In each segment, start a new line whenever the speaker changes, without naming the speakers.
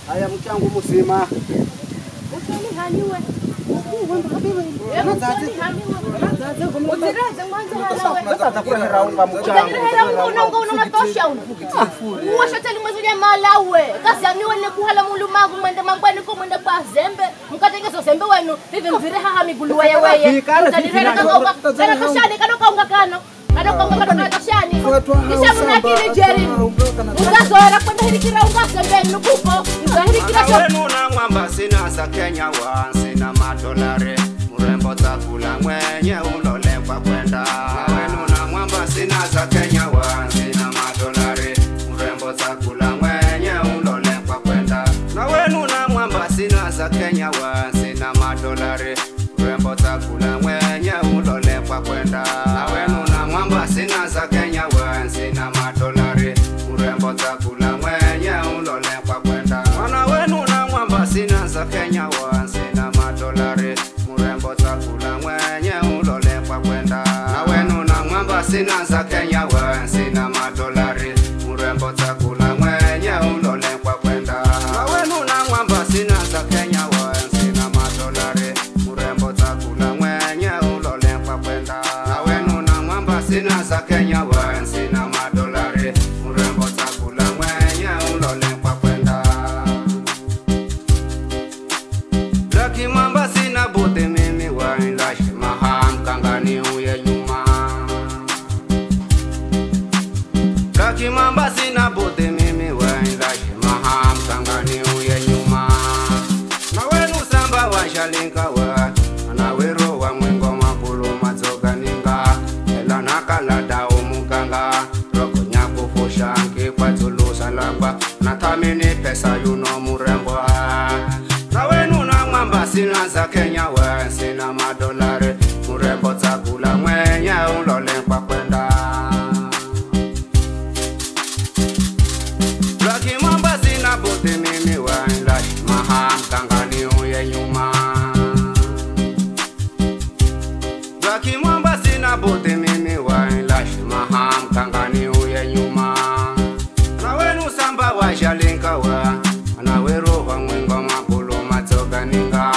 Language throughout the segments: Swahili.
Haya mchangu mzima.
Usoni haniwe.
Kenya wansi na madolari mrembo takula mwenye ulolekwa kwenda wenu na mwamba sina za Kenya wansi na madolari mrembo takula mwenye ulolekwa kwenda na wenu na mwamba sina za Kenya wansi na madolari mrembo takula mwenye ulolekwa kwenda na wenu na mwamba sina za Kenya wansi na madolari mrembo takula mwenye ulolekwa kwenda na wenu na mwamba sina za Kenya wansi na madolari mrembo takula mwenye ulolekwa kwenda na wenu na mwamba sina za Kenya wansi na madolari mrembo takula mwenye ulolekwa kwenda na wenu na mwamba sina za Kenya wansi na madolari mrembo takula mwenye ulolekwa kwenda na wenu na mwamba sina za Kenya wansi na madolari mrembo takula mwenye ulolekwa kwenda Laki mamba sina bote mimi wailashi maham kangani uye nyuma Laki mamba sina bote mimi wailashi maham kangani uye nyuma na wenu samba washalinka wa na wero wa mwengo makulu mazoga ninga ela nakalada umukanga roko nyako foshanki kwa tulu salamba na tamini pesa yuno murembo na wenu na mwamba sina za Kenya wansi na madolari mrembo takula mwenye ulolekwa kwenda Laki mwamba sina bote mimi wailashi maham kangani uye nyuma Laki mwamba sina bote mimi wailashi maham kangani uye nyuma na wenu samba washalinka wa na wero wa mwengo makulu mazoga ninga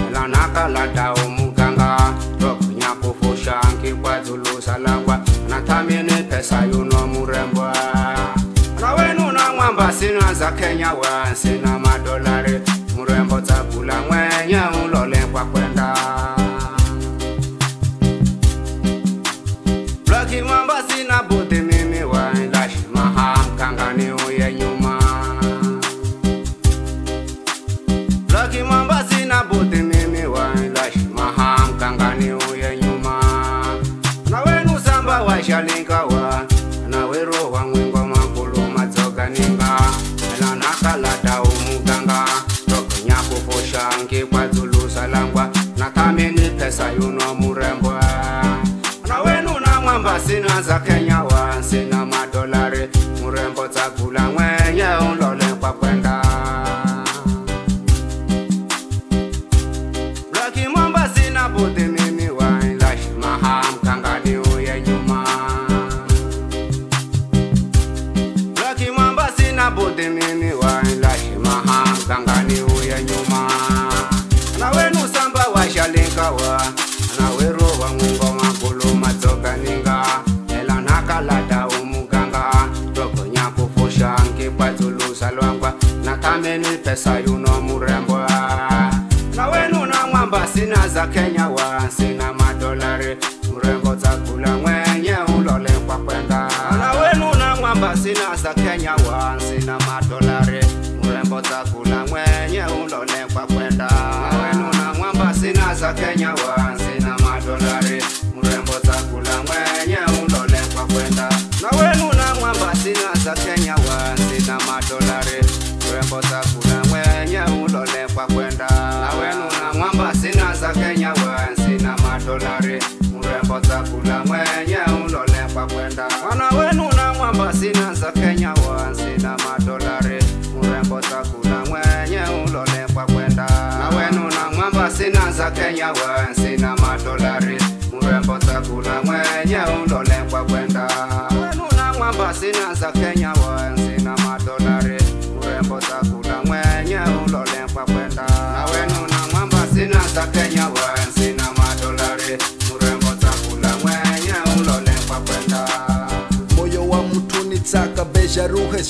ela nakalada umuganga roko nyako foshanki kwa zulu salangwa na tamini pesa yuno murembo na wenu na mwamba sina za Kenya wansi na madolari mrembo takula mwenye ulolekwa kwenda Laki mwamba sina bote mimi wailashi maham kangani uye nyuma Laki mwamba sina bote mimi wailashi maham kangani uye nyuma na wenu samba washalinka wa na wero wa mwengo makulu mazoga ninga ela nakalada umuganga roko nyako foshanki kwa zulu salangwa na tamini pesa yuno murembo na wenu na mwamba sina za Kenya wansi na madolari mrembo takula mwenye ulolekwa kwenda Laki mwamba sina bote mimi wailashi maham kangani uye nyuma Laki mwamba sina bote mimi wailashi maham kangani uye nyuma na wenu samba washalinka wa na wero wa mwengo makulu mazoga ninga ela nakalada umuganga roko nyako foshanki kwa zulu salwangwa na tameni pesa yuno murembo na wenu na mwamba sina za Kenya wansi na madolari mrembo takula mwenye ulolekwa kwenda na wenu na mwamba sina za Kenya wansi na madolari mrembo takula mwenye ulolekwa kwenda na wenu na mwamba sina za Kenya wansi na madolari mrembo takula mwenye ulolekwa kwenda na wenu na mwamba sina za Kenya wansi na madolari mrembo takula mwenye ulolekwa kwenda na wenu na mwamba sina za Kenya wansi na madolari mrembo takula mwenye ulolekwa kwenda na wenu na mwamba sina za Kenya wansi na madolari mrembo takula mwenye ulolekwa kwenda na wenu na mwamba sina za Kenya wansi na madolari mrembo takula mwenye ulolekwa kwenda wenu na mwamba sina za Kenya wansi na madolari mrembo takula mwenye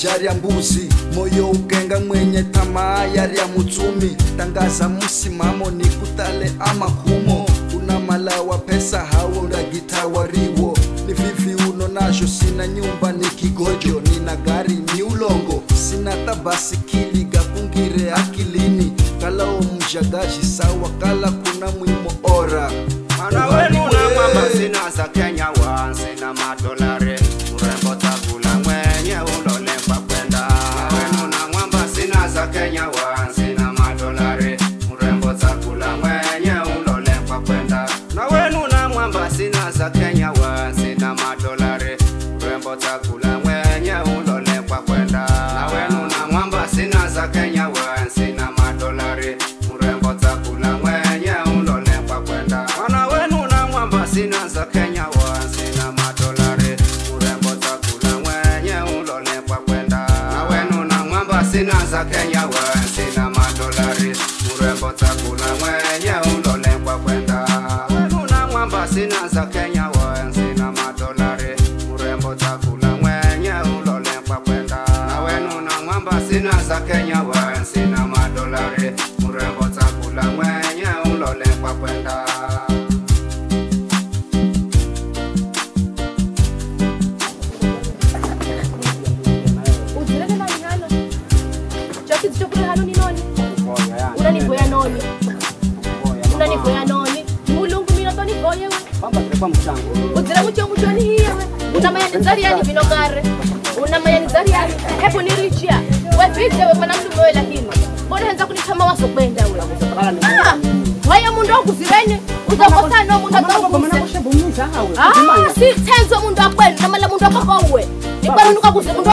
jari ya mbuzi moyo ukenga mwenye tamaa yari ya mutsumi tangaza musimamo ni kutale ama kumo una malawa pesa hawo ndagita wariwo ni vivi uno nasho sina nyumba ni kigojo nina gari ni ulongo sina tabasikili gakungire akilini kala omjagaji sawa kala kuna mwimo ora
ana wenu na mama sina za Kenya wa sina madolari urembo takula mwenye ulole kwa kwenda wenu na mwamba sina za Kenya wa sina madolari urembo takula mwenye ulole kwa kwenda na wenu na mwamba sina za Kenya wa sina madolari urembo takula mwenye ulole kwa kwenda na wenu na mwamba sina za Kenya wa sina madolari urembo takula mwenye ulole kwa kwenda ana wenu na mwamba sina za Kenya wa sina madolari urembo takula mwenye ulole kwa kwenda na wenu na mwamba sina za Kenya wa sina madolari urembo takula mwenye ulole kwa kwenda wenu na mwamba sina za Kenya wa sina madolari urembo takula mwenye ulole kwa kwenda na wenu na mwamba sina za Kenya wa sina madolari urembo takula mwenye ulole kwa kwenda
Ujireke nani hano? Chaki zichokule hano ni noni? Unanivoya noni? Unanivoya noni? Mulungu mina toni voye we?
Bamba trepa mchango.
Ujira mchongo chwani hiya we? Unamaya nizari yani vinogare? Unamaya nizari yani? Hebu nirichia. We vite we pana mtu mwe lakini mbona henza kunitama waso kwenda we? Waya mundu wa kuzirene? Uzakosa no mundu wa kuzirene? Si tenzo mundu wa kwenu namala mundu wa koko uwe. Ni kwa nuka kuzi mundu